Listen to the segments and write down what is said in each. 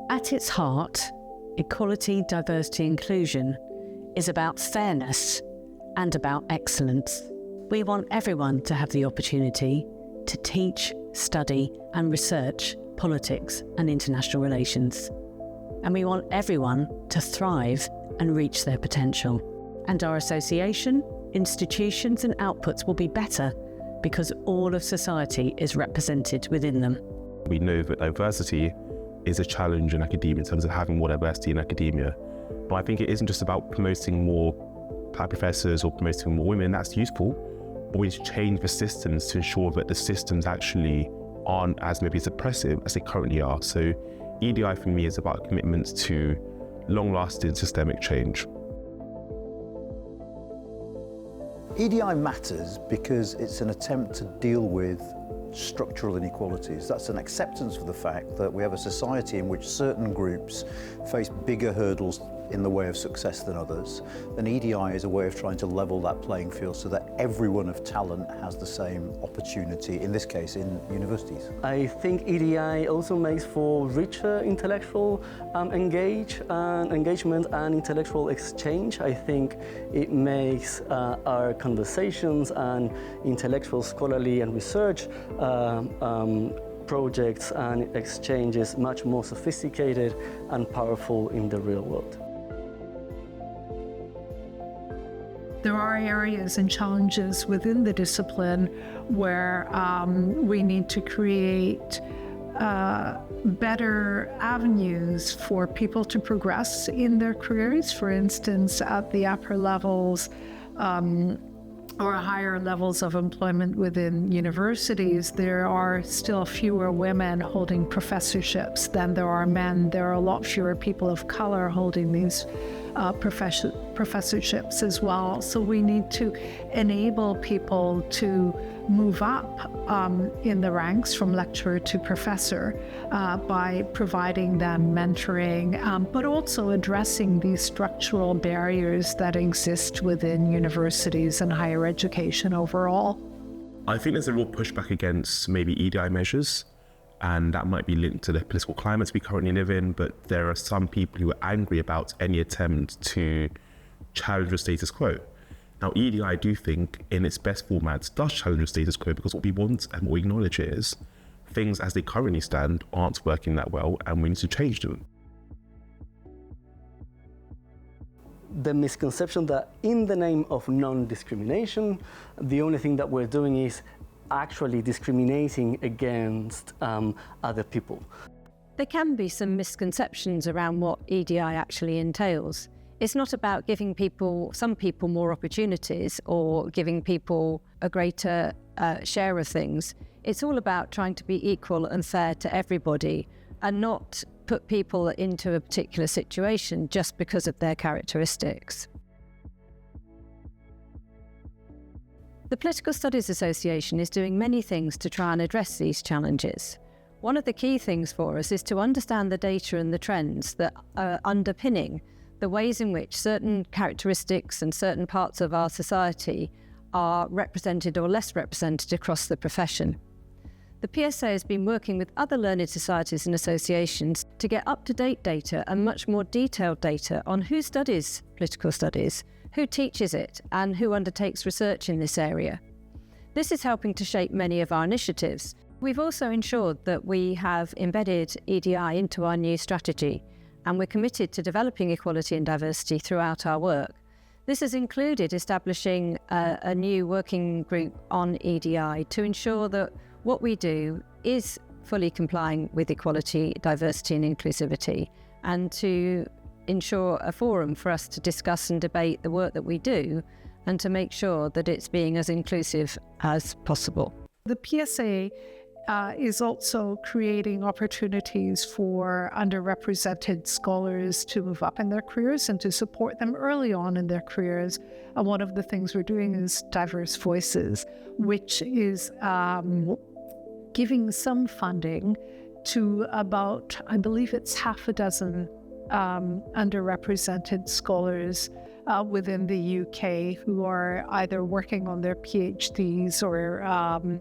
At its heart, equality, diversity, inclusion is about fairness and about excellence. We want everyone to have the opportunity to teach, study and research politics and international relations. And we want everyone to thrive and reach their potential. And our association, institutions and outputs will be better because all of society is represented within them. We know that diversity is a challenge in academia in terms of having more diversity in academia. But I think it isn't just about promoting more black professors or promoting more women. That's useful, but we need to change the systems to ensure that the systems actually aren't as maybe as oppressive as they currently are. So EDI for me is about commitments to long-lasting systemic change. EDI matters because it's an attempt to deal with structural inequalities. That's an acceptance of the fact that we have a society in which certain groups face bigger hurdles in the way of success than others. And EDI is a way of trying to level that playing field so that everyone of talent has the same opportunity, in this case in universities. I think EDI also makes for richer intellectual engagement and intellectual exchange. I think it makes our conversations and intellectual, scholarly and research projects and exchanges much more sophisticated and powerful in the real world. There are areas and challenges within the discipline where we need to create better avenues for people to progress in their careers. For instance, at the upper levels or higher levels of employment within universities, there are still fewer women holding professorships than there are men. There are a lot fewer people of color holding these professorships as well. So we need to enable people to move up in the ranks from lecturer to professor by providing them mentoring, but also addressing these structural barriers that exist within universities and higher education overall. I think there's a real pushback against maybe EDI measures, and that might be linked to the political climate we currently live in, but there are some people who are angry about any attempt to challenge the status quo. Now, EDI, I do think, in its best formats, does challenge the status quo because what we want and what we acknowledge is things as they currently stand aren't working that well and we need to change them. The misconception that in the name of non-discrimination, the only thing that we're doing is actually discriminating against other people. There can be some misconceptions around what EDI actually entails. It's not about giving some people more opportunities or giving people a greater share of things. It's all about trying to be equal and fair to everybody and not put people into a particular situation just because of their characteristics. The Political Studies Association is doing many things to try and address these challenges. One of the key things for us is to understand the data and the trends that are underpinning the ways in which certain characteristics and certain parts of our society are represented or less represented across the profession. The PSA has been working with other learned societies and associations to get up-to-date data and much more detailed data on who studies political studies, who teaches it, and who undertakes research in this area. This is helping to shape many of our initiatives. We've also ensured that we have embedded EDI into our new strategy, and we're committed to developing equality and diversity throughout our work. This has included establishing a new working group on EDI to ensure that what we do is fully complying with equality, diversity and inclusivity, and to ensure a forum for us to discuss and debate the work that we do and to make sure that it's being as inclusive as possible. The PSA is also creating opportunities for underrepresented scholars to move up in their careers and to support them early on in their careers. And one of the things we're doing is Diverse Voices, which is giving some funding to about, I believe it's half a dozen underrepresented scholars within the UK who are either working on their PhDs or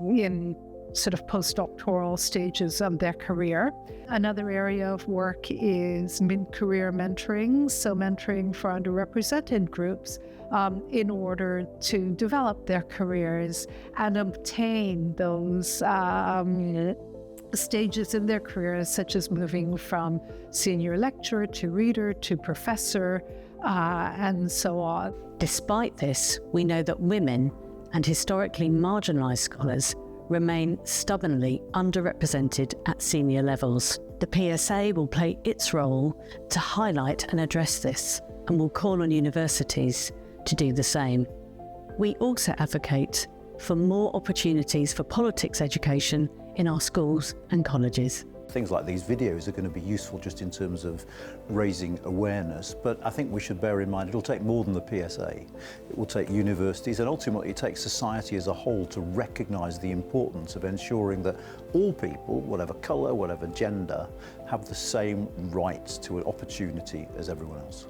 in sort of postdoctoral stages of their career. Another area of work is mid-career mentoring, so mentoring for underrepresented groups in order to develop their careers and obtain those stages in their careers, such as moving from senior lecturer to reader to professor, and so on. Despite this, we know that women and historically marginalised scholars remain stubbornly underrepresented at senior levels. The PSA will play its role to highlight and address this, and will call on universities to do the same. We also advocate for more opportunities for politics education in our schools and colleges. Things like these videos are going to be useful just in terms of raising awareness, but I think we should bear in mind it'll take more than the PSA. It will take universities, and ultimately it takes society as a whole to recognise the importance of ensuring that all people, whatever colour, whatever gender, have the same rights to an opportunity as everyone else.